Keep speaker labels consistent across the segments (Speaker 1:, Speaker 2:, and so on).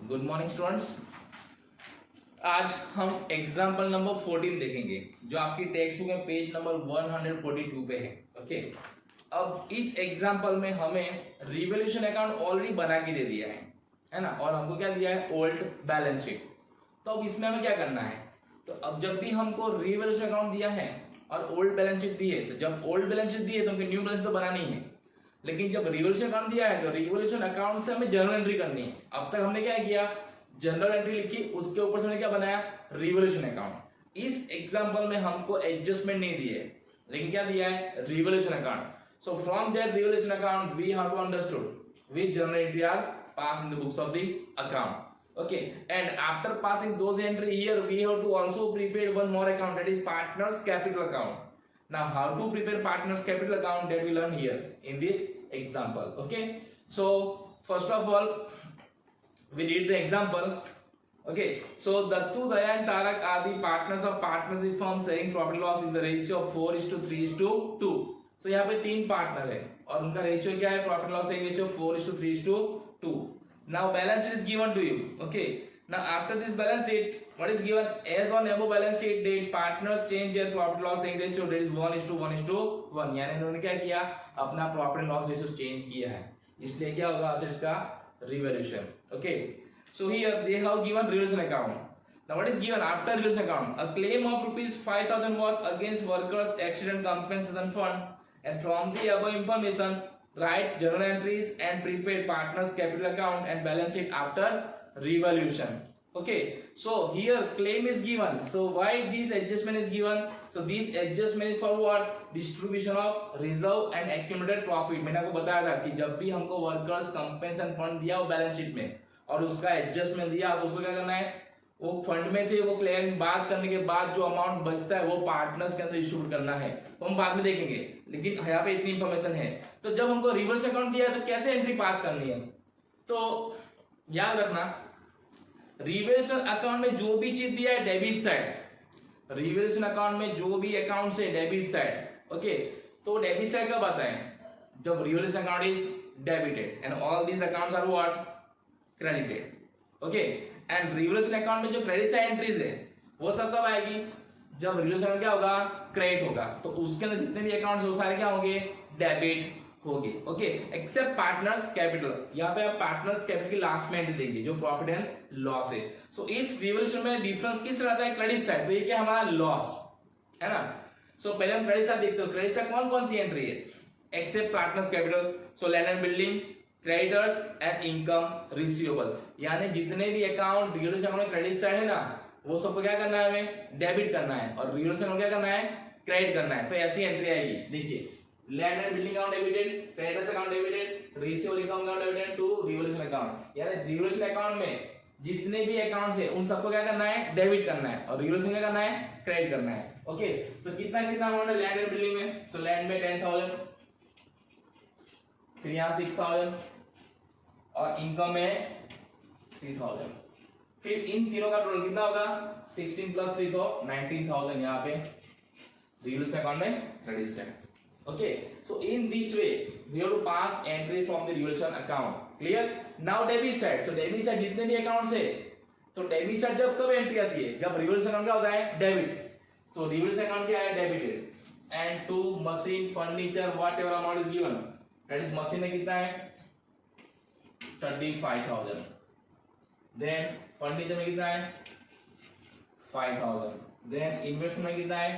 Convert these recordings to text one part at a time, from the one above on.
Speaker 1: Good morning students. आज हम example number 14 देखेंगे जो आपकी टेक्स्ट बुक में पेज नंबर 142 पे है। ओके, अब इस एग्जाम्पल में हमें रिवॉल्यूशन अकाउंट ऑलरेडी बना के दे दिया है ना, और हमको क्या दिया है, ओल्ड बैलेंस शीट। तो अब इसमें हमें क्या करना है, तो अब जब भी हमको रिवॉल्यूशन अकाउंट दिया है और ओल्ड बैलेंस शीट दी है, तो जब ओल्ड बैलेंस शीट दी है तो हमको न्यू बैलेंस तो बनानी है, लेकिन जब रिवॉल्यूशन अकाउंट दिया है तो रिवॉल्यूशन अकाउंट से हमें जर्नल एंट्री करनी है। अब तक हमने क्या किया, जनरल एंट्री लिखी, उसके ऊपर से हमने क्या बनाया, रिवॉल्यूशन अकाउंट। इस एग्जांपल में हमको एडजस्टमेंट नहीं दिए, लेकिन क्या दिया है, revolution account. So from that revolution account we have to understood which journal entry are pass in the books of the account. Okay, and after passing those entry here, we have to also prepare one more account, that is partners capital account. Now, how to prepare partners capital account, that we learn here in this example. Okay, so first of all, we read the example. Okay, so Dattu, Daya and Tarak are the partners of partnership firm sharing profit loss in the ratio of 4:3:2. So यहाँ पे तीन partner है और उनका ratio क्या है, profit loss sharing ratio 4:3:2. Now balance sheet is given to you. Okay, now after this balance sheet, what is given, as on above balance sheet date partners change their profit loss sharing ratio, that is 1:1:1. यानी इन्होंने क्या किया, अपना profit loss ratio change किया है, इसलिए क्या होगा असेट्स का revaluation. Okay, so here they have given revaluation account. Now what is given after revaluation account, a claim of ₹5,000 was against workers accident compensation fund, and from the above information write journal entries and prepaid partners capital account and balance sheet after revaluation. Okay, so here claim is given, so why this adjustment is given, so this adjustment is for what, distribution of reserve and accumulated profit। मैंने आपको बताया था कि जब भी हमको workers compensation fund दिया हो बैलेंस शीट में और उसका एडजस्टमेंट दिया, तो उसको क्या करना है, वो फंड में थे, वो क्लेम बात करने के बाद जो अमाउंट बचता है वो पार्टनर्स के अंदर डिस्ट्रीब्यूट करना है, तो हम बाद में देखेंगे, लेकिन यहाँ पे इतनी इंफॉर्मेशन है। तो जब हमको रिवर्स अकाउंट दिया है तो कैसे एंट्री पास करनी है, तो याद रखना रिवैल्यूएशन अकाउंट में जो भी चीज दिया है डेबिट साइड, रिवैल्यूएशन अकाउंट में जो भी अकाउंट है डेबिट साइड। ओके, तो डेबिट साइड कब आता है, जब revaluation account is debited and all these accounts are what, credited. Okay, and revaluation account में जो क्रेडिट साइड एंट्रीज है वो सब कब आएगी, जब रिवैल्यूएशन अकाउंट क्या होगा, क्रेडिट होगा, तो उसके अंदर जितने भी अकाउंट्स वो सारे क्या होंगे, डेबिट होंगे। ओके, एक्सेप्ट पार्टनर्स कैपिटल, यहाँ पे आप पार्टनर्स कैपिटल की लास्ट में एंट्री देंगे जो प्रॉफिट एंड लॉस है। सो इस रिवॉल्यूशन में डिफरेंस किस रहता है, क्रेडिट साइड, तो ये क्या हमारा लॉस है ना। सो पहले हम क्रेडिट साइड देखते हो, क्रेडिट साइड कौन कौन सी एंट्री है, except partners capital, so land and building, creditors and income receivable, यानी जितने भी अकाउंट रिवॉल्यूशन अकाउंट में क्रेडिट साइड है ना, वो सबको क्या करना है, हमें डेबिट करना है, और रिवॉल्यूशन अकाउंट क्या करना है, क्रेडिट करना है। तो ऐसी एंट्री आएगी, देखिए land and building account debited, creditors account debited, receivable income account debited to revolution account, यानी रिवॉल्यूशन अकाउंट में जितने भी अकाउंट्स है उन सबको क्या करना है, डेबिट करना है, और रिवॉल्यूशन क्या करना है, क्रेडिट करना है। ओके, सो कितना कितना अमाउंट है लैंड एंड बिल्डिंग में, सो लैंड में 10,000, फिर यहाँ 6,000 और इनकम में 3,000, फिर इन तीनों का टोटल कितना होगा, 16 प्लस 3 तो 19,000 यहाँ पे रिवॉल्यूशन अकाउंट में credit side. Okay, so in this way we have to pass entry from the revaluation account. Clear? Now debit side, so debit side जितने भी अकाउंट्स है, तो डेबिट साइड जब कब एंट्री आती है, जब रिवॉल्यूशन अकाउंट क्या होता है, डेबिट, so रिवॉल्यूशन अकाउंट क्या है, debited, and to machine furniture whatever amount is given, that is machine में कितना है 35,000, then फर्नीचर में कितना है 5,000, then इन्वेस्टमेंट में कितना है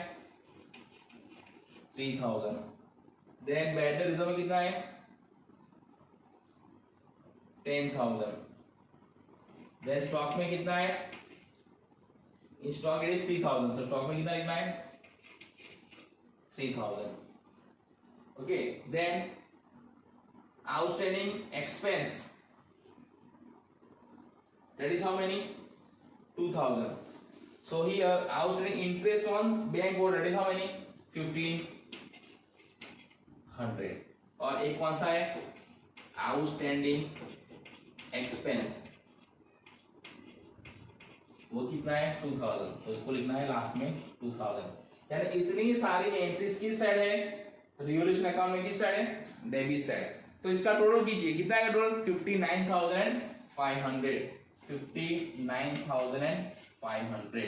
Speaker 1: 3,000, देन बैड रिजर्व में कितना है 10,000, देन स्टॉक में कितना है, in stock it is 3,000, so stock में कितना लिखना है 3,000। Okay, then outstanding expense, that is how many 2,000, so here outstanding interest on bank board, that is how many 1,500, और एक कौन सा है, आउटस्टैंडिंग एक्सपेंस, वो कितना है 2,000, तो इसको लिखना है लास्ट में 2,000। यानी इतनी सारी एंट्रीज किस साइड है, रिवॉल्यूशन अकाउंट में किस साइड है, डेबिट साइड। तो इसका टोटल कीजिए, कितना है टोटल 59,500, 59,500।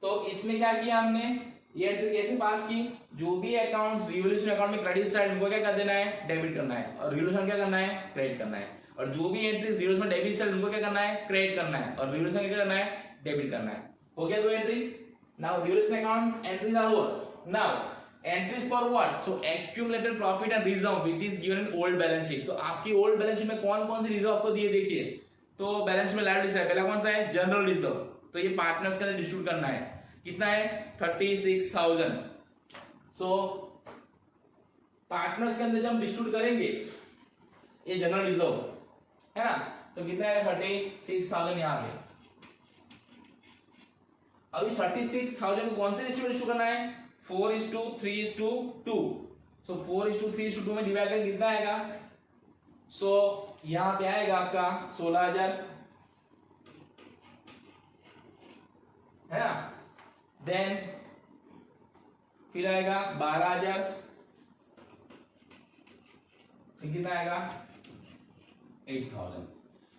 Speaker 1: तो इसमें क्या किया हमने, ये एंट्री कैसे पास की, जो भी अकाउंट रिवोल्यूशन अकाउंट में क्रेडिट साइड उनको क्या कर देना है, डेबिट करना है, और रिवोल्यूशन क्या करना है, क्रेडिट करना है। और जो भी एंट्री रिवोल्यूशन में डेबिट साइड उनको क्या करना है, क्रेडिट करना है, और रिवोल्यूशन क्या करना है, डेबिट करना है। हो गया दो entry. Now revolution account entries are over. Now entries for what, so accumulated profit and reserve which is given in old balance sheet. तो आपकी ओल्ड बैलेंस शीट में कौन कौन सी रिजर्व आपको दिए, देखिए। तो बैलेंस में लायबिलिटी है, पहला कौन सा है, जनरल रिजर्व। तो ये पार्टनर्स के अंदर डिस्ट्रीब्यूट करना है, कितना है, 36,000। सो पार्टनर्स के अंदर जब हम डिस्ट्रीब्यूट करेंगे ये जनरल रिजर्व है ना, तो कितना है, 36,000 यहाँ पे। अभी 36,000 को कौन से डिस्ट्रीब्यूट करना है, 4:3:2। सो 4:3:2 में डिवाइड करें, कितना आएगा, सो यहां पे आएगा आपका 16,000 है ना। देन फिर आएगा 12,000, फिर कितना आएगा 8,000।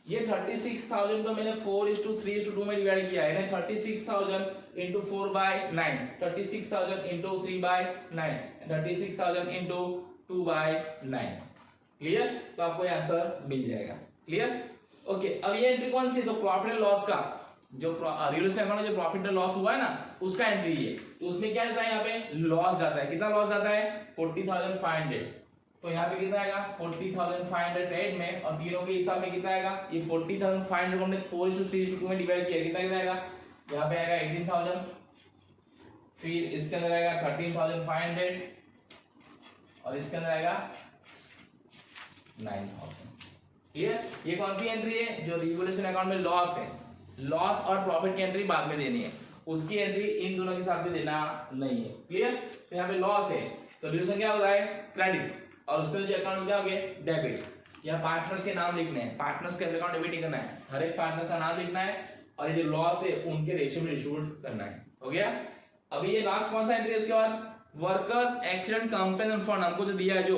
Speaker 1: ये 36,000 को मैंने 4:3:2 में डिवाइड किया है ना, 36,000 इंटू 4/9, 36,000 इंटू 3/9, 36,000 इंटू 2/9। क्लियर, तो आपको ये आंसर मिल जाएगा। Clear, okay. अब ये एंट्री कौन सी, तो प्रॉफिट एंड लॉस का, जो रिवोल्यूशन अकाउंट में जो प्रॉफिट एंड लॉस हुआ है ना, उसका एंट्री है। तो उसमें क्या जाता है, यहाँ पे लॉस जाता है, कितना लॉस जाता है, 40,500। तो यहाँ पे कितना आएगा, 40,500 ट्रेड में, और तीनों के हिसाब में कितना आएगा, ये 40,500 को हमने 4:3:2 में डिवाइड किया, कितना कितना आएगा, यहाँ पे आएगा 18,000, फिर इसके अंदर आएगा 13,500, और इसके अंदर आएगा 9,000। क्लियर, ये कौन सी एंट्री है, जो रिवोल्यूशन अकाउंट में लॉस है। लॉस और प्रॉफिट की एंट्री बाद में देनी है, उसकी एंट्री इन दोनों के साथ में देना नहीं है। क्लियर, तो यहाँ पे लॉस है, तो रिवोल्यूशन क्या होगा है, क्रेडिट, और उसके जो अकाउंट क्या हो गया, डेबिट। यहाँ पार्टनर्स के नाम लिखने हैं, पार्टनर्स के अकाउंट डेबिट नहीं करना है, हर एक पार्टनर्स का नाम लिखना है, और ये जो लॉस है उनके रेशियो में डिस्ट्रीब्यूट करना है। हो गया। अभी ये लास्ट कौन सा एंट्री है, इसके बाद वर्कर्स एक्सीडेंट कंपेंसेशन फंड हमको जो दिया है, जो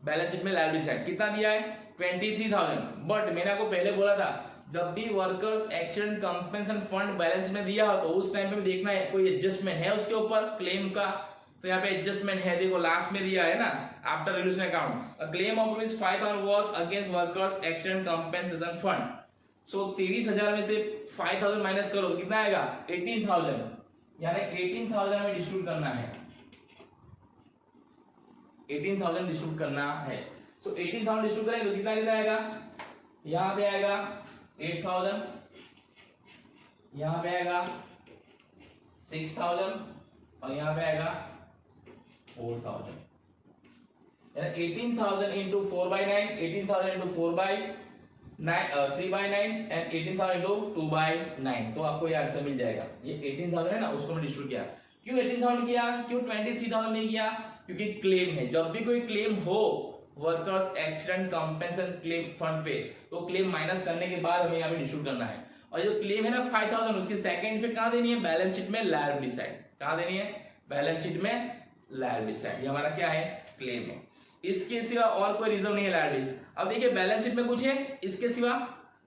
Speaker 1: बैलेंस शीट में लायबिलिटी साइड कितना दिया है, 23,000। बट मैंने आपको पहले बोला था, जब भी workers accident compensation fund balance में दिया हो, तो उस टाइम पे भी देखना है कोई एडजस्टमेंट है उसके ऊपर क्लेम का। तो यहाँ पे एडजस्टमेंट है, देखो लास्ट में दिया है ना, after revolution account a claim of rupees 5,000 was against workers accident compensation fund. So 23,000 में से 5,000 माइनस करो तो कितना आएगा, 18,000। यानी 18,000 हमें डिस्ट्रीब्यूट करना है, 18,000 डिस्ट्रीब्यूट करना है। सो 18,000 डिस्ट्रीब्यूट करेंगे तो कितना कितना आएगा, यहाँ पे आएगा 8,000, यहाँ पे आएगा 6,000, और यहाँ पे आएगा 4,000। 18,000 इंटू 4/9, 18,000 इंटू 3/9 एंड 18,000 इंटू 2/9। तो आपको ये आंसर मिल जाएगा। ये 18,000 है ना, उसको मैं डिस्ट्रीब्यूट किया। क्यों 18,000 किया, क्यों 23,000 नहीं किया, क्योंकि क्लेम है। जब भी कोई क्लेम हो workers accident compensation claim fund पे, तो क्लेम माइनस करने के बाद हमें यहाँ पे डिस्ट्रीब्यूट करना है। और जो क्लेम है ना 5,000, उसकी सेकंड इफेक्ट कहाँ देनी है, बैलेंस शीट में लायबिलिटी साइड। कहाँ देनी है, बैलेंस शीट में लायबिलिटी साइड। ये हमारा क्या है, क्लेम है। इसके सिवा और कोई रिजर्व नहीं है लायबिलिटीज। अब देखिए बैलेंस शीट में कुछ है इसके सिवा,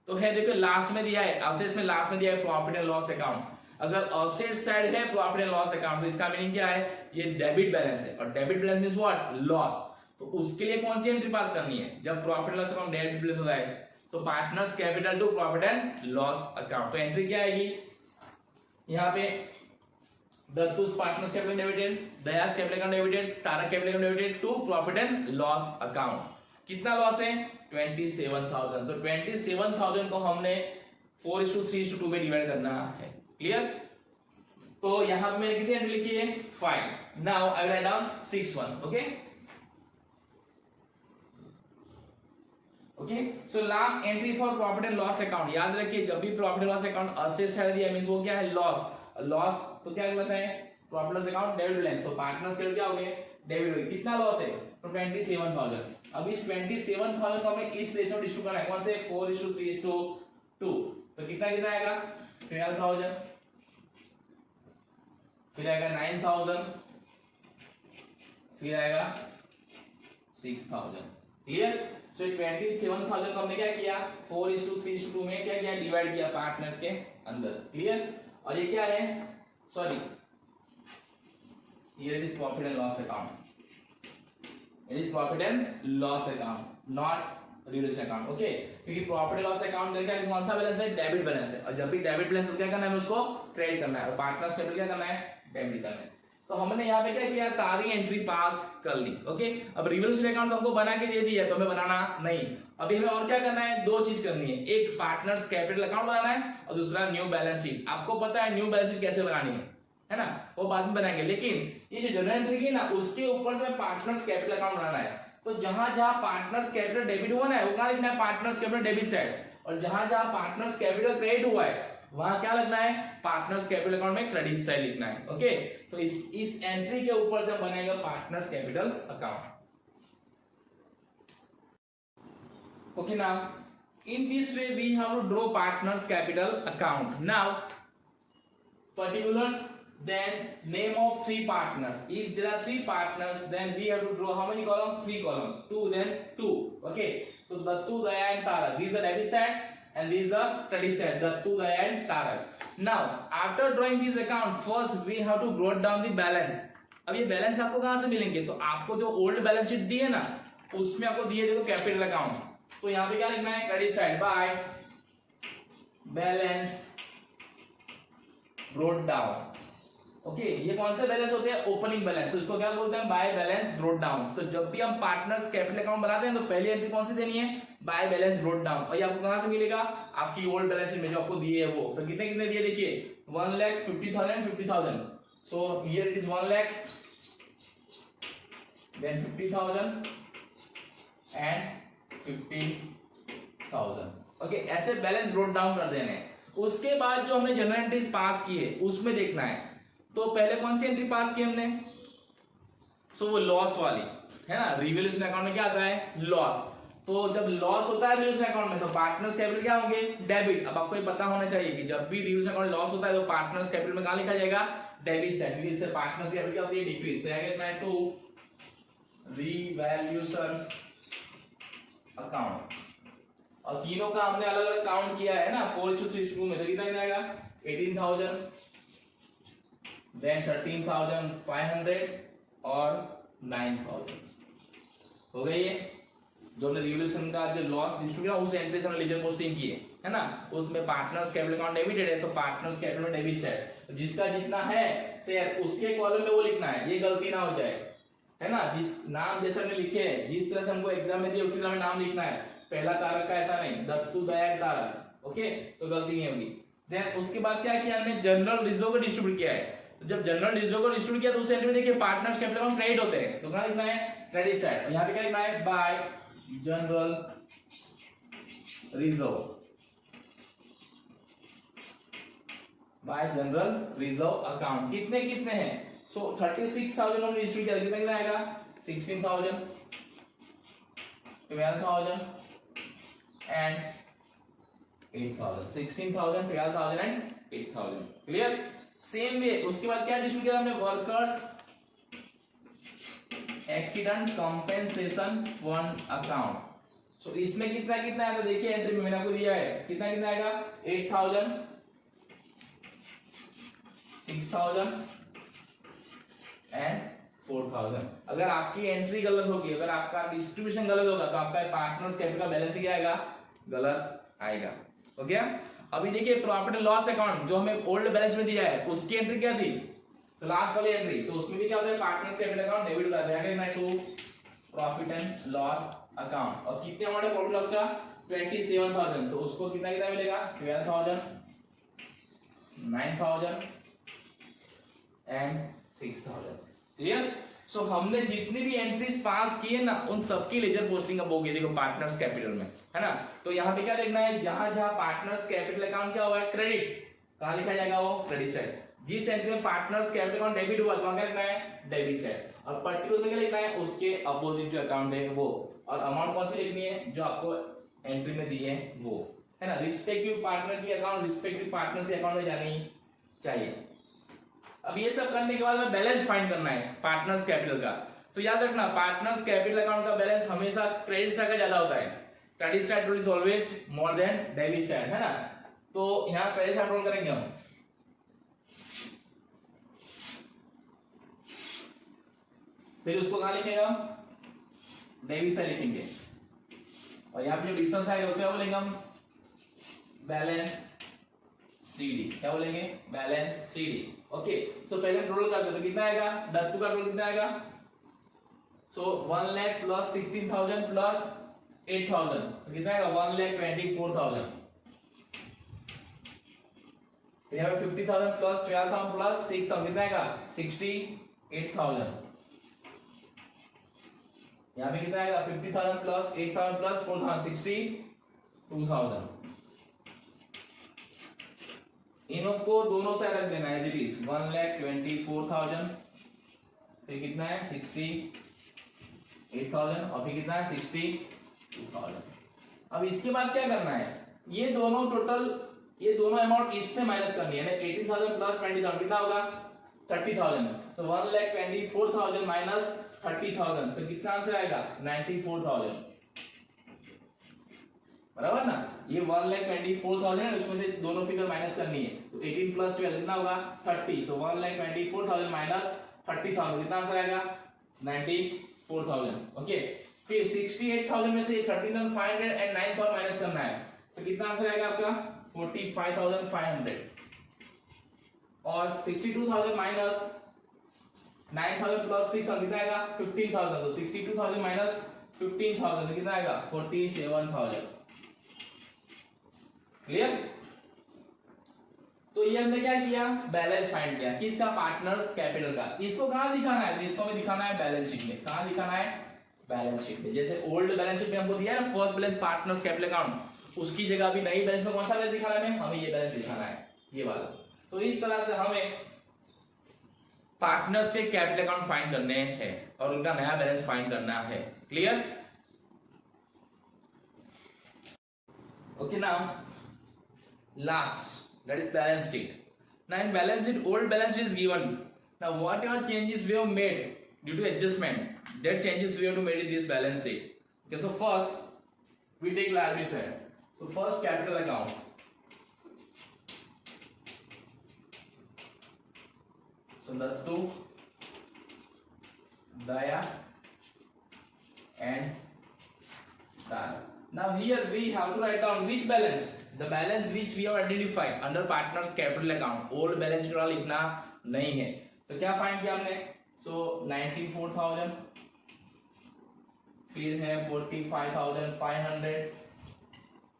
Speaker 1: तो है देखो लास्ट में दिया है, असेट्स में लास्ट में दिया है प्रॉफिट एंड लॉस अकाउंट। अगर असेट साइड है प्रॉफिट एंड लॉस अकाउंट, तो इसका मीनिंग क्या है, ये डेबिट बैलेंस है, और debit balance means what, loss. तो उसके लिए कौन सी एंट्री पास करनी है, जब profit and loss account debit balance होता है, तो partners capital to profit and loss account. तो एंट्री क्या आएगी, यहाँ पे Dattu's partners capital debited, Daya's capital account debited, Tarak capital account debited to profit and loss account. कितना लॉस है, 27,000। तो 27,000 को हमने 4:3:2 में डिवाइड करना है। क्लियर, तो यहां पे मैंने कितनी एंट्री लिखी है, 5। Now I will write down 6:1। Okay okay, so last entry for profit and loss account. याद रखिए जब भी profit and loss account asset side दिया मींस वो क्या है, लॉस। लॉस तो क्या कहलाता है, profit loss account debit balance. तो पार्टनर्स क्रेडिट क्या हो गए, डेबिट हो गए। कितना लॉस है, तो 27,000। अब इस 27,000 को हमें इस रेशियो डिस्ट्रीब्यूट करना है, कौन से, 4:3:2। तो कितना कितना आएगा, 12,000, फिर आएगा 9,000, फिर आएगा 6,000। क्लियर, सो 27,000 को हमने क्या किया 4:3:2 में क्या किया डिवाइड किया पार्टनर्स के अंदर। क्लियर? और ये क्या है sorry here it is profit and loss account, it is profit and loss account not revaluation account. Okay, क्योंकि प्रॉफिट एंड लॉस अकाउंट का क्या कौन सा बैलेंस है डेबिट बैलेंस है, और जब भी डेबिट बैलेंस क्या करना है उसको क्रेडिट करना है, और पार्टनर्स कैपिटल क्या करना है डेबिट करना है। तो हमने यहाँ पे क्या किया सारी एंट्री पास कर ली। ओके, अब रिवैल्यूएशन अकाउंट हमको बना के दे दिया तो हमें बनाना नहीं, अभी हमें और क्या करना है दो चीज करनी है, एक पार्टनर्स कैपिटल अकाउंट बनाना है और दूसरा न्यू बैलेंस शीट। आपको पता है न्यू बैलेंस शीट कैसे बनानी है ना, वो बाद में बनाएंगे, लेकिन ये जो जनरल एंट्री की ना उसके ऊपर से पार्टनर्स कैपिटल अकाउंट बनाना है। तो जहां जहां पार्टनर्स कैपिटल डेबिट हुआ ना वो कहां लिखना है पार्टनर्स कैपिटल डेबिट साइड, और जहां जहां पार्टनर्स कैपिटल क्रेडिट हुआ है वहां क्या लिखना है पार्टनर्स कैपिटल अकाउंट में क्रेडिट साइड लिखना है। ओके, तो इस एंट्री के ऊपर से बनेगा partners capital account. Okay, now in this way we have to draw partners capital account. Now particulars, then name of three partners. If there are three partners, then we have to draw how many columns? 3 columns. 2, then 2. Okay, so Dattu, Daya and Tarak. These are debit side and these are credit side. Dattu, Daya and Tarak. Now after drawing this account, first we have to note down the balance. अब ये balance आपको कहां से मिलेंगे, तो आपको जो old balance sheet दी है ना उसमें आपको दिए देखो कैपिटल अकाउंट, तो यहाँ पे क्या लिखना है credit side by balance brought down. Okay, ये कौन से बैलेंस होते हैं ओपनिंग बैलेंस, तो इसको क्या बोलते हैं बाय बैलेंस ब्रोट डाउन। तो जब भी हम पार्टनर्स कैपिटल अकाउंट बनाते हैं तो पहली एंट्री कौन सी देनी है बाय बैलेंस ब्रोट डाउन, और ये आपको कहां से मिलेगा आपकी ओल्ड बैलेंस शीट में जो आपको दिए है वो। तो कितने कितने दिए देखिए 1,50,000 50,000, so here it is 1 lakh then 50,000 and 50,000। Okay, ऐसे बैलेंस ब्रोट डाउन कर देने। उसके बाद जो हमने जनरल एंट्रीज पास की है उसमें देखना है, तो पहले कौन सी एंट्री पास की हमने, सो वो लॉस वाली है ना, रिवैल्यूएशन अकाउंट में क्या आता है लॉस। तो जब लॉस होता है रिवैल्यूएशन अकाउंट में तो पार्टनर्स कैपिटल क्या होंगे डेबिट। अब आपको ये पता होना चाहिए कि जब भी रिवैल्यूएशन अकाउंट लॉस होता है तो पार्टनर्स कैपिटल में कहां लिखा जाएगा डेबिट साइड, क्योंकि इससे पार्टनर्स कैपिटल क्या होती है डिक्रीज। तो यहां कितना है टू रिवैल्यूएशन अकाउंट, और तीनों का हमने अलग अलग काउंट किया है ना 4:3:2 में, तो कितना जाएगा 18,000 देन 13,500 और 9,000 हो गई है। जो हमने रिवैल्यूएशन का जो लॉस डिस्ट्रीब्यूट उस एंट्री से हमने लेजर पोस्टिंग की है ना, उसमें पार्टनर्स कैपिटल अकाउंट डेबिटेड है तो पार्टनर्स कैपिटल डेबिट साइड, जिसका जितना है शेयर उसके कॉलम में वो लिखना है, ये गलती ना हो जाए है ना। जिस नाम जैसे हमने लिखे हैं जिस तरह से हमको एग्जाम में दिए उसी तरह नाम लिखना है, पहला तारक का ऐसा नहीं दत्तू दया तारक। ओके, तो गलती नहीं होगी। देन उसके बाद क्या किया हमने जनरल रिजर्व को डिस्ट्रीब्यूट किया है, तो जब जनरल रिजर्व को डिस्ट्रीब्यूट किया तो उस एंट्री में देखिए पार्टनर्स कैपिटल अकाउंट क्रेडिट होते हैं, तो कहां लिखना है क्रेडिट साइड, और यहां पे क्या लिखना है bye general reserve, bye general reserve account. कितने कितने हैं, सो 36,000 हमने डिस्ट्रीब्यूट किया, कितना कितना आएगा 16,000 12,000 and 8,000, 16,000 12,000 and 8,000। Clear? Same way उसके बाद क्या डिस्ट्रीब्यूट किया हमने workers accident compensation fund account. So इसमें कितना कितना है तो देखिए एंट्री में मैंने आपको दिया है कितना कितना आएगा 8,000 6,000 एंड 4,000। अगर आपकी एंट्री गलत होगी, अगर आपका डिस्ट्रीब्यूशन गलत होगा तो आपका पार्टनर्स कैपिटल का बैलेंस क्या आएगा गलत आएगा। ओके, अभी देखिए प्रॉफिट एंड लॉस अकाउंट जो हमें ओल्ड बैलेंस में दिया है उसकी एंट्री क्या थी, तो लास्ट वाली एंट्री, तो उसमें भी क्या होता है पार्टनर्स कैपिटल अकाउंट डेबिट कर देंगे to profit and loss account. और कितने अमाउंट है प्रॉफिट लॉस का 27,000, तो उसको कितना कितना मिलेगा 12,000 9,000 एंड 6,000। क्लियर? सो हमने जितनी भी एंट्रीज पास की है ना उन सबकी लेजर पोस्टिंग अब होगी देखो पार्टनर्स कैपिटल में है ना। तो यहाँ पे क्या देखना है जहां जहां पार्टनर्स कैपिटल अकाउंट क्या हुआ है क्रेडिट, कहां लिखा जाएगा वो क्रेडिट साइड। जिस एंट्री में पार्टनर्स कैपिटल अकाउंट डेबिट हुआ तो क्या लिखना है डेबिट साइड, और पर्टिकुलर में क्या लिखना है उसके अपोजिट जो अकाउंट है वो, और अमाउंट कौन सी लिखनी है जो आपको एंट्री में दी है वो है ना। रिस्पेक्टिव पार्टनर की अकाउंट रिस्पेक्टिव पार्टनर्स के अकाउंट में जानी चाहिए। अब ये सब करने के बाद में बैलेंस फाइंड करना है पार्टनर्स कैपिटल का। तो याद रखना पार्टनर्स कैपिटल अकाउंट का बैलेंस हमेशा क्रेडिट साइड का ज्यादा होता है, credit side is always more than debit side, है ना। तो यहाँ क्रेडिट साइड रोल करेंगे हम, फिर उसको कहां लिखेगा, डेबिट साइड लिखेंगे, और यहाँ पे जो डिफरेंस आएगा उसको क्या बोलेंगे हम, बैलेंस सीडी, क्या बोलेंगे, बैलेंस सीडी। ओके, तो पहले टोटल करते तो कितना आएगा, धातु का टोटल कितना आएगा, सो 1 लाख प्लस 16,000 प्लस 8,000 तो कितना आएगा 1,24,000। फिर यहाँ पे 50,000 प्लस 12,000 प्लस 6,000 कितना आएगा 68,000। यहाँ पे कितना आएगा 50,000 प्लस 8,000 प्लस 4,000 62,000। इनों को दोनों साइड रख देना एज इट इज 1,24,000, फिर कितना है 68,000 और फिर कितना है 62,000। अब इसके बाद क्या करना है, ये दोनों टोटल, ये दोनों अमाउंट इससे माइनस करनी है ना, 18,000 प्लस 20,000 कितना होगा 30,000। सो 1,24,000 माइनस 30,000 तो कितना आंसर आएगा 94,000, बराबर ना। ये 1,24,000 है, उसमें से दोनों फिगर माइनस करनी है, तो 18 प्लस 12 कितना होगा 30। सो 1,24,000 माइनस 30,000 कितना आंसर आएगा 94,000। ओके, फिर 68,000 में से 13,500 एंड 9,000 माइनस करना है, तो कितना आंसर आएगा आपका 45,500। और 62,000 माइनस 9,000 प्लस 6,000 कितना आएगा 15,000। तो 62,000 माइनस 15,000 तो कितना आएगा 47,000। क्लियर। तो ये हमने क्या किया, बैलेंस फाइंड किया, किसका, पार्टनर्स कैपिटल का। इसको कहां दिखाना है, तो इसको हमें दिखाना है बैलेंस शीट में। कहां दिखाना है, बैलेंस शीट में। जैसे ओल्ड बैलेंस शीट में हमको दिया है ना first balance partners capital account, उसकी जगह अभी नई बैलेंस में कौन सा बैलेंस दिखाना है, हमें ये बैलेंस दिखाना है, ये वाला। तो इस तरह से हमें पार्टनर्स के कैपिटल अकाउंट फाइंड करने हैं और उनका नया बैलेंस फाइंड करना है। Clear. Okay, now last, that is balance sheet. Now in balance sheet, old balance sheet is given. Now whatever changes we have made due to adjustment, that changes we have to made in this balance sheet. Okay, so first we take liability side. So first capital account. So Dattu, Daya and Daya. Now here we have to write down which balance, the balance which we have identified under partners capital account. old balance sheet लिखना नहीं है, तो क्या find किया हमने, सो 94,000, फिर है 45,500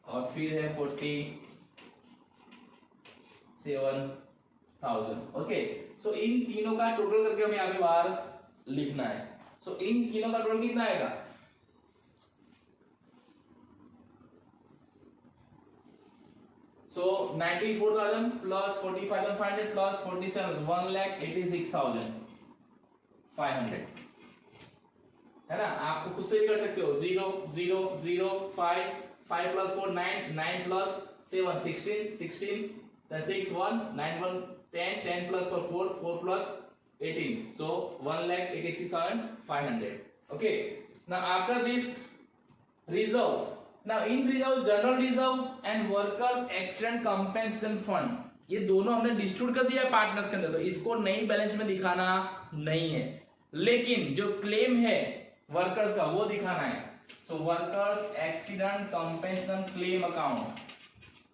Speaker 1: और फिर है 47,000। ओके, सो इन तीनों का टोटल करके हमें यहाँ पे बाहर लिखना है। सो इन तीनों का टोटल कितना आएगा, so 94,000 plus 45,500 plus 47 1,86,500 है ना। आपको खुद से भी कर सकते हो, 0 0 0 5 5 plus 4 9 9 plus 7 16 16 then 6 1 9 1 10 10 plus 4 4 4 plus 18 so 1,86,500। okay, now after this reserve, now in reserve general reserve and workers accident compensation fund, ये दोनों हमने डिस्ट्रीब्यूट कर दिया है पार्टनर्स के अंदर, तो इसको नई बैलेंस में दिखाना नहीं है, लेकिन जो क्लेम है वर्कर्स का वो दिखाना है। So workers accident compensation claim account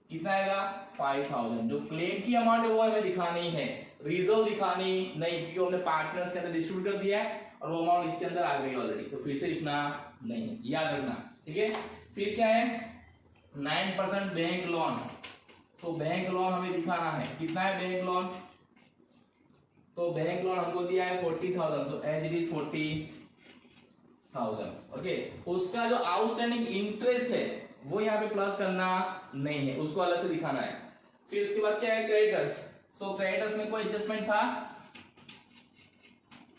Speaker 1: कितना आएगा 5,000, जो क्लेम की अमाउंट है वो हमें दिखानी है, रिजर्व दिखानी नहीं, क्योंकि हमने पार्टनर्स के अंदर डिस्ट्रीब्यूट कर दिया है और वो अमाउंट इसके अंदर आ गई ऑलरेडी, तो फिर से लिखना नहीं है, याद रखना। ठीक है, फिर क्या है 9% बैंक लोन, तो बैंक लोन हमें दिखाना है, कितना है बैंक लोन, तो बैंक लोन हमको दिया है 40,000, so as it is 40,000। Okay, उसका जो आउटस्टैंडिंग इंटरेस्ट है वो यहाँ पे प्लस करना नहीं है, उसको अलग से दिखाना है। फिर उसके बाद क्या है क्रेडिटर्स, सो क्रेडिटर्स में कोई एडजस्टमेंट था,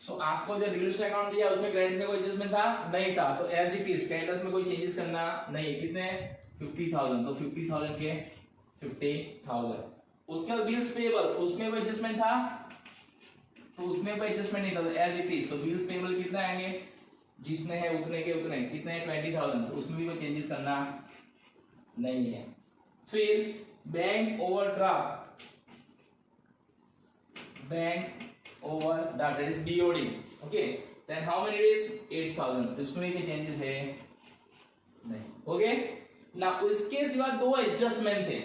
Speaker 1: सो आपको जो रिलेटिव अकाउंट दिया उसमें क्रेडिट से कोई एडजस्टमेंट था नहीं था, तो एज इट इज क्रेडिटर्स में कोई चेंजेस करना नहीं है। कितने 50,000, तो 50,000 के 50,000। उसके बाद बिल्स पेएबल, उसमें कोई एडजस्टमेंट था तो उसमें कोई एडजस्टमेंट नहीं था, एज इट इज। तो बिल्स पेबल कितना आएंगे, जितने हैं उतने के उतने, कितने हैं 20,000, तो उसमें भी कोई चेंजेस करना नहीं है। फिर bank overdraft, bank overdraft that is BOD, okay, then how many days 8,000, इसमें कोई चेंजेस है नहीं, हो गए ना। उसके सिवा दो एडजस्टमेंट थे,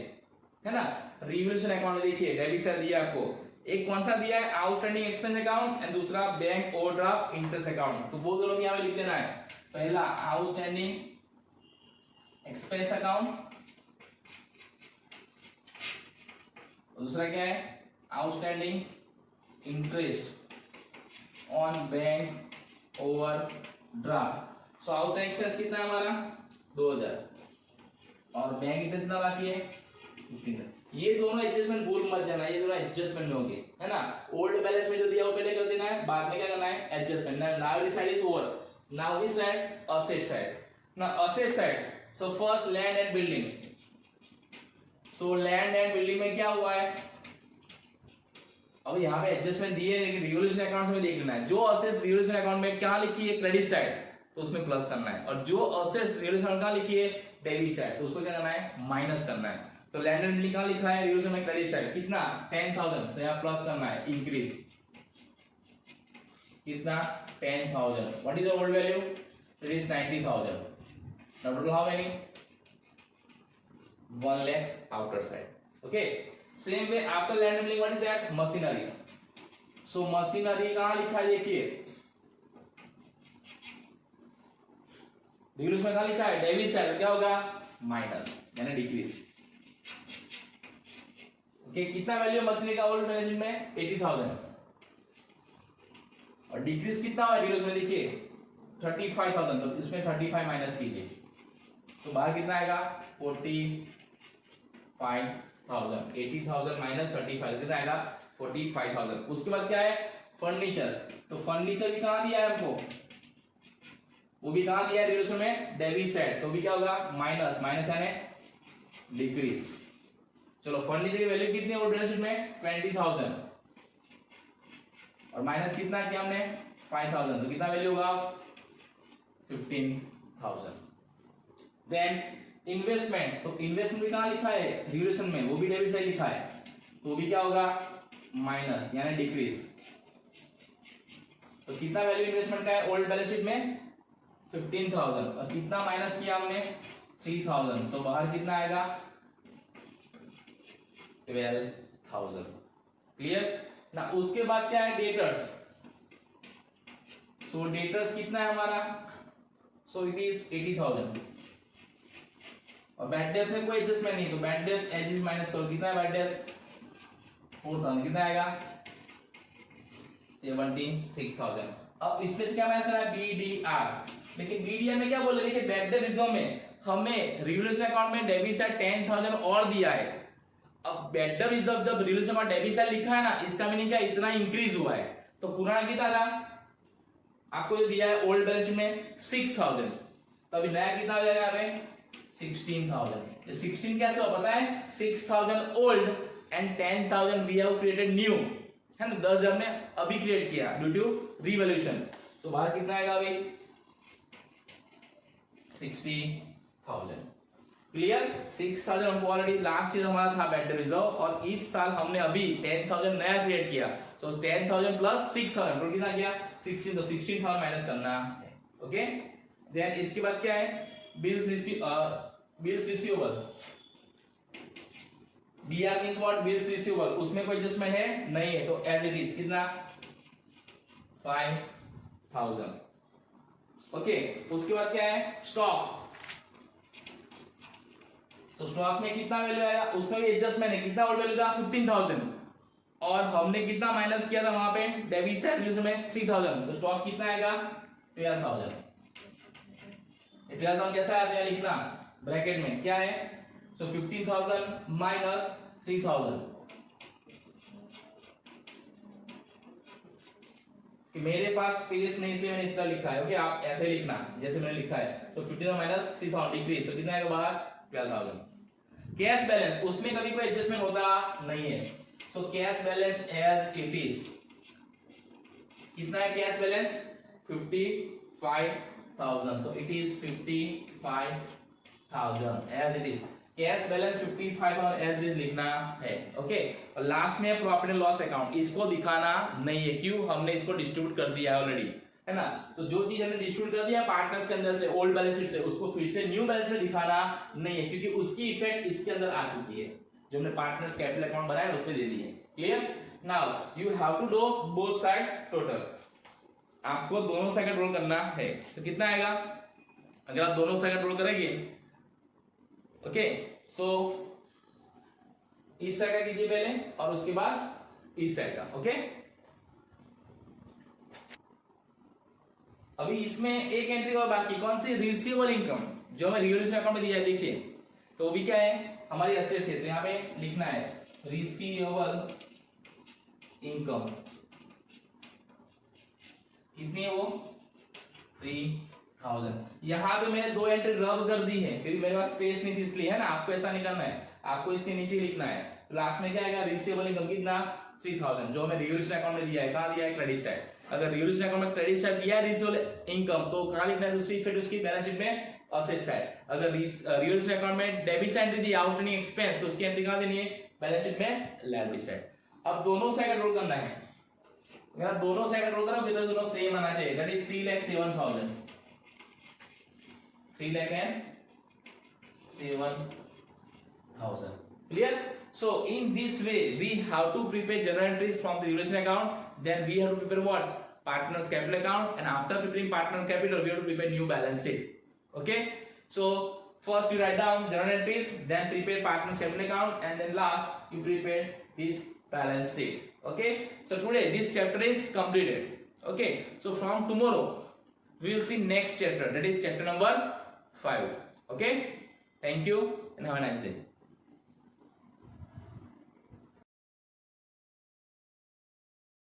Speaker 1: है ना। रिवोल्यूशन अकाउंट में देखिए डेबिट साइड दिया आपको, एक कौन सा दिया है, आउटस्टैंडिंग एक्सपेंस अकाउंट, एंड दूसरा बैंक ओवरड्राफ्ट इंटरेस्ट अकाउंट। तो वो दोनों भी यहां पे लिख देना है, पहला आउटस्टैंडिंग एक्सपेंस अकाउंट, दूसरा क्या है, outstanding interest on bank overdraft. So outstanding expense कितना है हमारा 2,000 और बैंक इंटरेस्ट कितना बाकी है 15,000। ये दोनों एडजस्टमेंट भूल मत जाना, ये दोनों एडजस्टमेंट में होंगे, है ना। ओल्ड बैलेंस में जो दिया वो पहले कर देना है, बाद में क्या करना है, adjustment. Now this side is over, now this side asset side. Now asset side, so first land and building. So land and building में क्या हुआ है, अब यहाँ पे एडजस्टमेंट दिए, लेकिन रिवोल्यूशन अकाउंट में देख लेना है, जो असेट्स रिवोल्यूशन अकाउंट में क्या लिखी है क्रेडिट साइड, तो उसमें प्लस करना है, और जो असेट्स रिवोल्यूशन कहाँ लिखी है डेबिट साइड, तो उसको क्या करना है, माइनस करना है। तो लैंड एंड बिल्डिंग कहाँ लिखा है रिवोल्यूशन में क्रेडिट साइड, कितना 10,000, तो यहाँ प्लस करना है, इंक्रीज कितना 10,000। What is the old value, it is 90,000। Now total how many 1 lakh outer side, okay। Same way after land and building what is that, machinery. So machinery कहाँ लिखा है, देखिए रिवोल्यूशन में कहाँ लिखा है डेबिट साइड, क्या होगा माइनस, यानी डिक्रीज, ओके। कितना वैल्यू मशीनरी का ओल्ड बैलेंस शीट में 80,000, और डिक्रीज कितना हुआ रिवोल्यूशन में, देखिए 35,000, तो इसमें 35 माइनस कीजिए, तो बाहर कितना आएगा 45,000, 80,000 माइनस 35 कितना आएगा 45,000। उसके बाद क्या है फर्नीचर, तो फर्नीचर भी कहां दिया है हमको, वो भी कहां दिया है रिवोल्यूशन में डेबिट साइड, तो भी क्या होगा माइनस, माइनस यानी डिक्रीज। चलो फर्नीचर की वैल्यू कितनी है ओल्ड बैलेंस शीट में 20,000, और माइनस कितना किया हमने 5,000, तो कितना वैल्यू होगा 15,000। देन इन्वेस्टमेंट, तो इन्वेस्टमेंट भी कहां लिखा है रिवोल्यूशन में, वो भी डेबिट साइड लिखा है, तो भी क्या होगा माइनस यानी डिक्रीज। तो कितना वैल्यू इन्वेस्टमेंट का है ओल्ड बैलेंस शीट में 15,000, और कितना माइनस किया हमने 3,000, तो बाहर कितना आएगा 12,000। क्लियर ना। उसके बाद क्या है डेटर्स, सो डेटर्स कितना है हमारा, सो इट इज 80,000, और बैड डेट्स में कोई एडजस्टमेंट नहीं, तो बैड डेट्स एज माइनस करो, कितना है बैड डेट्स 4,000, कितना आएगा 76,000। अब इसमें से क्या माइनस करना है बीडीआर, लेकिन बीडीआर में क्या बोले, देखिए बैड डेट रिजर्व में हमें रिवोल्यूशन अकाउंट में डेबिट साइड 10,000 और दिया है। अब बैड डेट रिजर्व जब रिवोल्यूशन अकाउंट डेबिट साइड लिखा है ना, इसका मीनिंग क्या इतना इंक्रीज हुआ है, तो पुराना कितना था आपको जो दिया है ओल्ड बैलेंस में 6,000, तो अभी नया कितना हो जाएगा हमें 16,000। 16 कैसे हो पता है 6,000 old and 10,000 we have created new, है ना, 10,000 ने अभी क्रिएट किया ड्यू टू रिवोल्यूशन। सो बाहर कितना आएगा अभी 60,000। क्लियर 6,000 हमको ऑलरेडी लास्ट ईयर हमारा था बैड डेट रिजर्व, और इस साल हमने अभी 10,000 नया क्रिएट किया, सो 10,000 प्लस 6,000 तो कितना किया 16, तो 16,000 माइनस करना है, ओके। देन इसके बाद क्या है bills receivable, BR means what bills receivable, उसमें कोई एडजस्टमेंट है नहीं है, तो एज इट इज कितना 5,000, ओके। उसके बाद क्या है स्टॉक, तो स्टॉक में कितना वैल्यू आया, उसमें भी एडजस्टमेंट है, कितना वैल्यू था 15,000, और हमने कितना माइनस किया था वहां पे डेबिट साइड में 3,000, तो स्टॉक कितना आएगा 12,000। 12,000 कैसा आता है लिखना ब्रैकेट में क्या है, सो 15,000 माइनस 3,000, कि मेरे पास स्पेस नहीं इसलिए मैंने इस तरह लिखा है, ओके। आप ऐसे लिखना जैसे मैंने लिखा है, तो 15,000 माइनस 3,000 डिक्रीज, तो कितना आएगा बाहर 12,000। कैश बैलेंस उसमें कभी कोई एडजस्टमेंट होता नहीं है, so cash balance as it is, कितना है कैश बैलेंस 55,000, तो it is 55,000 as it is. Cash balance 55,000 as it is लिखना है। ओके, और लास्ट में प्रॉफिट एंड लॉस अकाउंट, इसको दिखाना नहीं है, क्यों? हमने इसको डिस्ट्रीब्यूट कर दिया है ऑलरेडी, है ना। तो जो चीज हमने डिस्ट्रीब्यूट कर दिया पार्टनर्स के अंदर से ओल्ड बैलेंस शीट से, उसको फिर से न्यू बैलेंस शीट दिखाना नहीं है, क्योंकि उसकी इफेक्ट इसके अंदर आ चुकी है, जो हमने पार्टनर्स कैपिटल अकाउंट बनाया उस पे दे दी है। Clear? Now you have to do both side total, आपको दोनों साइड रोल करना है। तो कितना आएगा अगर आप दोनों साइड रोल करेंगे? ओके, सो इस साइड का कीजिए पहले और उसके बाद इस साइड का। ओके, अभी इसमें एक एंट्री और बाकी, कौन सी? रिसीवेबल इनकम, जो हमें रिवोल्यूशन अकाउंट में दिया है। देखिए तो वो भी क्या है? हमारी एसेट्स है, तो यहाँ पे लिखना है रिसीवेबल इनकम। कितनी है वो? 3,000। यहाँ पे मैंने दो एंट्री रब कर दी है क्योंकि मेरे पास स्पेस नहीं थी, इसलिए, है ना। आपको ऐसा नहीं करना है, आपको इसके नीचे लिखना है। तो लास्ट में क्या आएगा? रिसीवेबल इनकम कितना? 3,000, जो हमें रिवोल्यूशन अकाउंट में दिया है। कहाँ दिया है? Credit side. अगर रिवोल्यूशन अकाउंट में क्रेडिट साइड दिया है रिसीवेबल इनकम, तो कहाँ लिखना है? दूसरी इफेक्ट उसकी बैलेंस शीट में असेट साइड। अगर रिवोल्यूशन अकाउंट में डेबिट साइड दी आउटस्टैंडिंग एक्सपेंस, तो उसकी एंट्री कहाँ देनी है? बैलेंस शीट में लायबिलिटी साइड। अब दोनों साइड रोल करना है। अगर दोनों साइड रोल करोगे तो दोनों सेम आना चाहिए, that is 3,07,000, 3,07,000। Clear? So in this way we have to prepare journal entries from the revaluation account, then we have to prepare what? Partners capital account, and after preparing partner capital we have to prepare new balance sheet. Okay, so first you write down journal entries, then prepare partners capital account, and then last you prepare this balance sheet. Okay, so today this chapter is completed. Okay, so from tomorrow we will see next chapter, that is chapter number 5. Okay, thank you and have a nice day.